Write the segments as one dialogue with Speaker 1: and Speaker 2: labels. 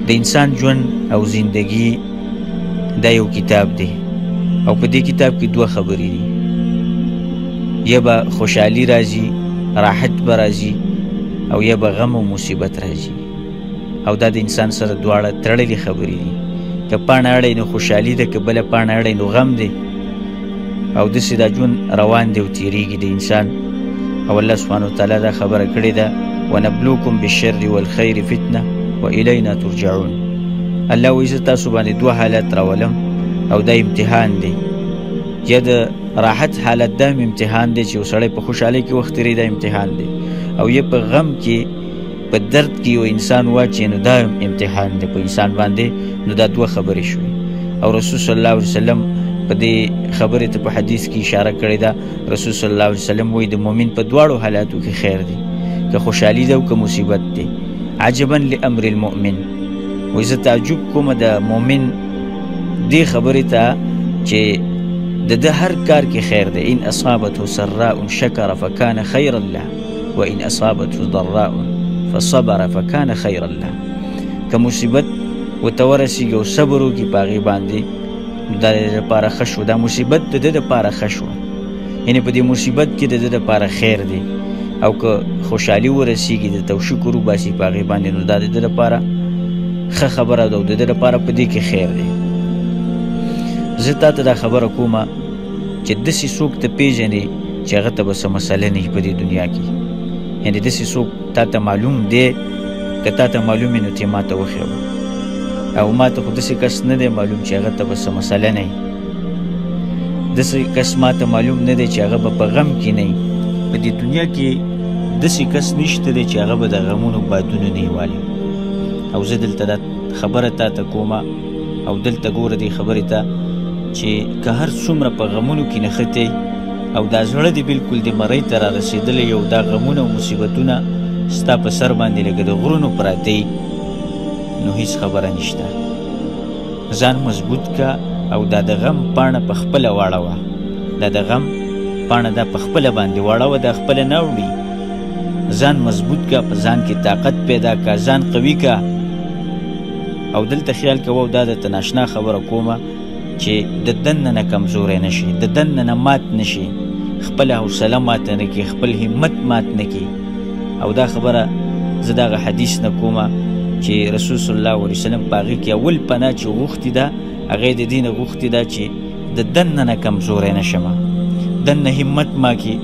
Speaker 1: د انسان ژوند او زندگی دا یو کتاب دی او په دې کتاب کې دوه خبرې دي، یا به خوشحالي راځي، راحت به راځي، او یا به غم او مصیبت راځي. او دا د انسان سره دواړه تړلې خبرې دي. که پاڼه اړی نو خوشحالي ده، که بله پاڼه اړی نو غم دی. او داسې دا ژوند روان دی او تیریږي د انسان. او الله سبحانه وتعالی دا خبره کړې ده، ونبلوکم بالشر والخیر فتنه والینا ترجعون. الله وایي زه تاسو باندې دوه حالت راولم او دا امتحان دی. یا د راحت حالت دا امتحان دی چې یو سړی په خوشحالۍ کې وخت تېروي، دا امتحان دی. او یا په غم کې په درد کې یو انسان واچي نو دا امتحان دی په انسان باندې. نو دا دوه خبرې شوې. او رسول صلی الله علیه وسلم په دې خبرې ته په حدیث کې اشاره کړې ده. رسول صلی الله علیه وسلم وایي د مؤمن په دواړو حالاتو کې خیر دی، که خوشحالي ده او که مصیبت دی. عجبا لامر المؤمن، وایي زه تعجب کوم د مؤمن دې خبرې ته چې د ده هر کار کې خیر دی. ان اصابته سراء شکر فکان خیرا له وان اصابته ضراء فصبر فکان خیرا له. که مصیبت ورته ورسېږي او صبر وکړي په هغې باندې، دا د ده دپاره ښه شو. دا مصیبت د ده دپاره ښه شوه، یعنې په دې مصیبت کې د ده دپاره خیر دی. او که خوشحالي ورسېږي د ته شکر وباسي په هغې باندې، نو دا د ده دپاره ښه خبره ده او د ده دپاره په دې کې خیر دی. زه تا ته دا خبره کومه چې داسې څوک ته پېژنې چې هغه ته به څه مسله نه وي په دې دنیا کې. یعنې داسې څوک تا ته معلوم دی، که تا ته معلوم وي نو ته یې ما ته وښیه. او ما ته خو داسې کس نه دی معلوم چې هغه ته به څه مسله نه وي. داسې کس ما ته معلوم نه دی چې هغه به په غم کې نه وي. په دې دنیا کې داسې کس نشته دی چې هغه به د غمونو بادونو نه والي. او زه دلته دا خبره تا ته کومه او دلته ګوره دې خبرې ته چې که هر څومره په غمونو کې نښتی او دا زړه دې بلکل د مرۍ ته را رسېدلی او دا غمونه او مصیبتونه ستا په سر باندې لکه د غرونو پراته نو هیڅ خبره نشته. ځان مضبوط که او دا د غم پاڼه په خپله واړوه. دا د غم پاڼه دا په خپله باندې واړوه، دا خپله نه وړي. ځان مضبوط که، په ځان کې طاقت پیدا که، ځان قوي که. او دلته خیال کوه او دا درته ناشنا خبره کومه چې د دننه نه کمزوری نه شي، د دننه مات نه شي، خپله حوصله ماته نه کړي، خپل همت مات نه کړي. او دا خبره زه دغه حدیث نه کومه چې رسول صلی الله علیه وسلم په هغې کې اول پناه چې غوښتې ده، هغې د دې نه غوښتې ده چې د دننه نه کمزوری نه شمه، دننه همت ما کې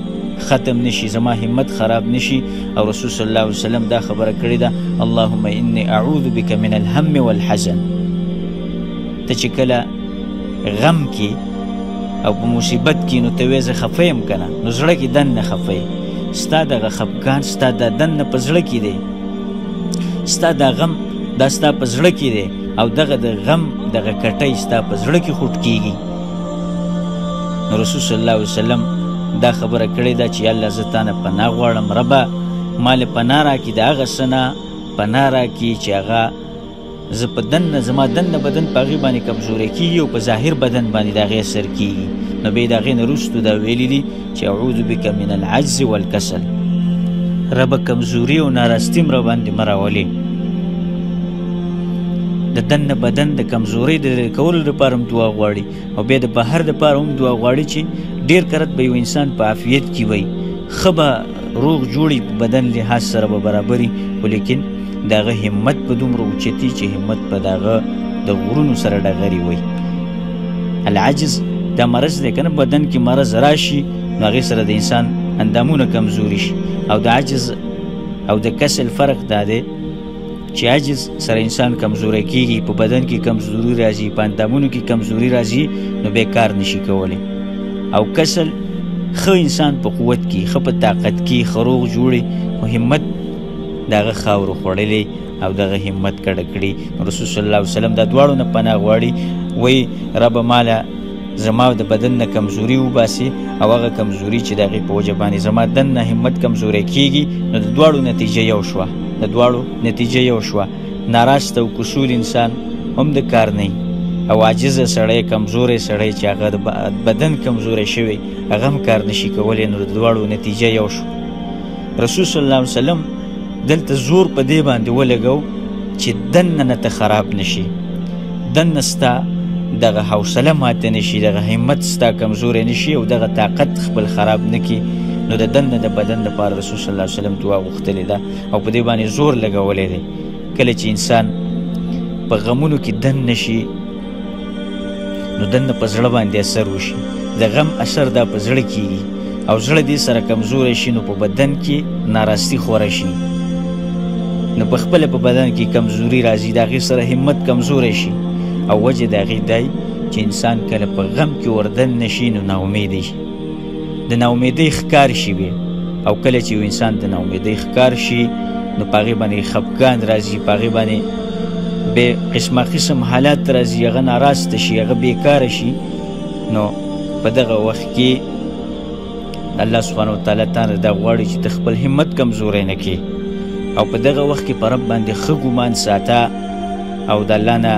Speaker 1: ختم نشي، زما همت خراب نشي. او رسول صلی الله علیه وسلم دا خبره کړې ده، اللهم انی اعوذ بک من الهم والحزن. ته چې کله غم کې او په مصیبت کې نو ته وایې زه خفه یم که نه، نو زړه کې دننه خفه یې. ستا دغه خفګان ستا دا دننه په زړه کې دی، ستا دا غم دا ستا په زړه کې دی. او دغه د غم دغه کټۍ ستا په زړه کې خوټ کېږي. نو رسول صلی الله علیه وسلم دا خبره کړې ده چې الله زه تا نه پناه غواړم، ربه ما له پناه راکړي د هغه څه نه، پناه راکړي چې هغه زه په دننه زما دننه بدن په هغې باندې کمزوری کېږي او په ظاهر بدن باندې د هغې اثر کېږي. نو بیا د هغې نه وروستو دا ویلي دي چې اعوذ بک من العجز والکسل. ربه کمزوري او ناراستي م راباندې مه راولې. د دننه بدن د کمزورۍ د لرې کولو دپاره هم دعا غواړي او بیا د بهر دپاره هم دعا غواړي چې ډېر کرت به یو انسان په عافیت کې وي، ښه به روغ جوړي، بدن لحاظ سره به برابري، خو لیکن د هغه همت په دومره اوچتي چې همت په د هغه د غرونو سره ډغري وي. العجز دا مرض دی که نه، بدن کې مرض راشي نو هغې سره د انسان اندامونه کمزوري شي. او د عجز او د کسل فرق دا دی چې عجز سره انسان کمزوری کېږي، په بدن کې کمزوري راځي، په اندامونو کې کمزوري راځي، نو بیا کار نشي کولی. او کسل ښه انسان په قوت کې، ښه په طاقت کې، ښه روغ جوړي، خو همت د هغه خاورو خوړلی او دغه همت کډه کړي. رسول صلی الله علیه وسلم دا دواړو نه پناه غواړي، وایي ربه ماله زما د بدن نه کمزوري وباسي او هغه کمزوري چې د هغې په وجه باندې زما دننه همت کمزوری کېږي. نو د دواړو نتیجه یو شوه، د دواړو نتیجه یو شوه. ناراسته او کسول انسان هم د کار نه او عاجزه سړی، کمزوری سړی چې هغه د بدن کمزوری شوی هغه هم کار نشي کولی. نو د دواړو نتیجه یو شو. رسول صلی الله علیه وسلم دلته زور په دې باندې ولګو چې دننه نه ته خراب نشي، دننه ستا دغه حوصله ماته نشي، دغه همت ستا کمزوری نشي او دغه طاقت خپل خراب نه کړي، نو د دننه د بدن دپاره رسول صلی الله علیه وسلم دعا غوښتلې ده او په دې باندې زور لګولی دی. کله چې انسان په غمونو کې دن نشي نو دننه په زړه باندې اثر وشي، د غم اثر دا په زړه کېږي او زړه دې سره کمزوری شي، نو په بدن کې ناراستي خوره شي، نو په خپله په بدن کې کمزوري راځي، د هغې سره همت کمزوری شي او وجه د هغې دی چې انسان کله په غم کې وردن نشي نو ناامیدی شي، د ناامیدۍ ښکار شي بیا، او کله چې یو انسان د ناامیدۍ ښکار شي نو په هغې باندې خفګان راځي، په هغې باندې بې قسمه قسم حالات راځي، هغه ناراسته شي، هغه بیکاره شي، نو په دغه وخت کې الله سبحانه وتعالی تانه دا غواړي چې ته خپل همت کمزوری نه کړې او په دغه وخت کې په رب باندې ښه ګمان ساته او د الله نه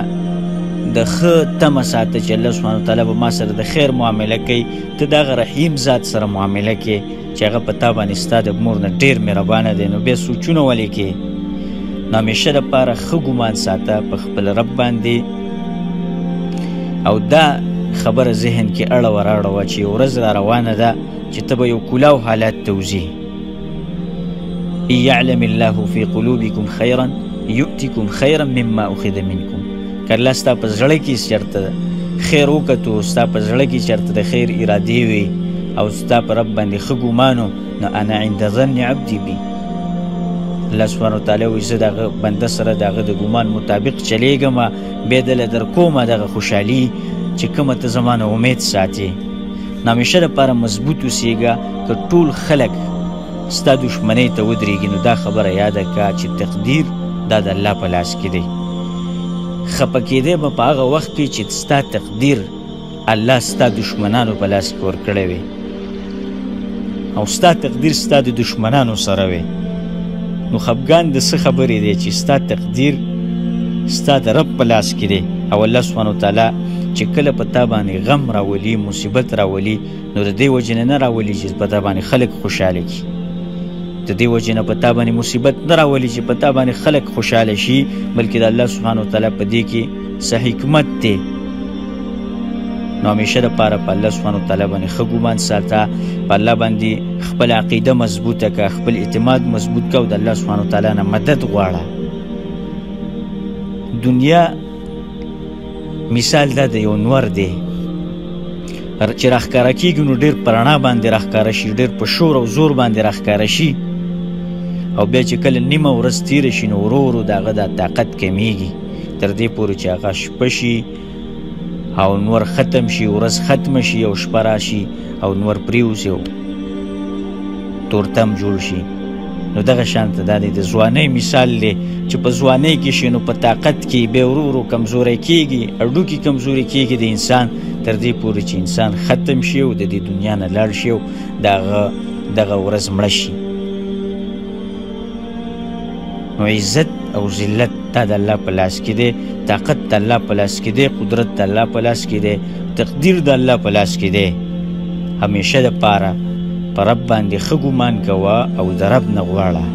Speaker 1: د ښه تمه ساته چې الله سبحانه وتعالی به ما سره د خیر معامله کوي، ته دغه رحیم ذات سره معامله کوې چې هغه په تا باندې ستا د مور نه ډېر مهربانه دی، نو بیا سوچونه ولې کوې؟ نو همیشه دپاره ښه ګمان ساته په خپل رب باندې او دا خبره ذهن کې اړوه راړوه چې یو ورځ را روانه ده چې ته به یو کلاو حالات ته وځې. ان یعلم الله فی قلوبکم خیرا یؤتکم خیرا مما اخذ منکم، که الله ستا په زړه کې چېرته خیر وکتو، ستا په زړه کې چېرته د خیر ارادې وي او ستا په رب باندې ښه ګمان نو انا عند ظن عبدي بي، الله سبحانه وتعالی وایي زه دغه بنده سره د هغه د ګمان مطابق چلیږم، بیا دله در کومه دغه خوشحالي چې کومه ته زما نه امید ساتې. نو همیشه دپاره مضبوط اوسېږه، که ټول خلک ستا دشمنۍ ته ودرېږي نو دا خبره یاده کړه چې تقدیر دا د الله په لاس کې دی. خفه کېدی به په هغه وخت کې چې ستا تقدیر الله ستا دشمنانو په لاس کې ورکړی وي او ستا تقدیر ستا د دشمنانو سره وي، نو خفګان د څه خبرې دی چې ستا تقدیر ستا د رب په لاس کې دی او الله سبحانه وتعالی چې کله په تا باندې غم راولي، مصیبت راولي، نو د دې وجې نه راولي چې په تا باندې خلک خوشحاله کړي، د دې وجې نه په تا باندې مصیبت نه راولي چې په تا باندې خلک خوشحاله شي، بلکې د الله سبحانه وتعالی په دې کې څه حکمت دی. نو همیشه دپاره په الله سبحانه وتعالی باندې ښه ګمان ساته، په الله باندې خپل عقیده مضبوطه کړه، خپل اعتماد مضبوط کړه او د الله سبحانه وتعالی نه مدد غواړه. دنیا مثال دا د یو نور دی چې راښکاره کېږي نو ډېر په رڼا باندې راښکاره شي، ډېر په شور او زور باندې راښکاره شي، او بیا چې کله نیمه ورځ تېره شي نو ورو ورو د هغه دا طاقت کمیږي تر دې پورې چې هغه شپه شي او نور ختم شي، ورځ ختمه شي او شپه راشي او نور پرېوځي او تورتم جوړ شي. نو دغه شانته دا دی د ځوانۍ مثال دی چې په ځوانۍ کې شي نو په طاقت کې بیا ورو ورو کمزوری کېږي، هډوکي کمزوري کېږي د انسان تر دې پورې چې انسان ختم شي او د دې دنیا نه لاړ شي او دغه ورځ مړه شي. نو عزت او ذلت دا د الله په لاس کې دی، طاقت د الله په لاس کې دی، قدرت د الله په لاس کې دی، تقدیر د الله په لاس کې دی. همیشه دپاره په رب باندې ښه ګمان کوه او د رب نه غواړه.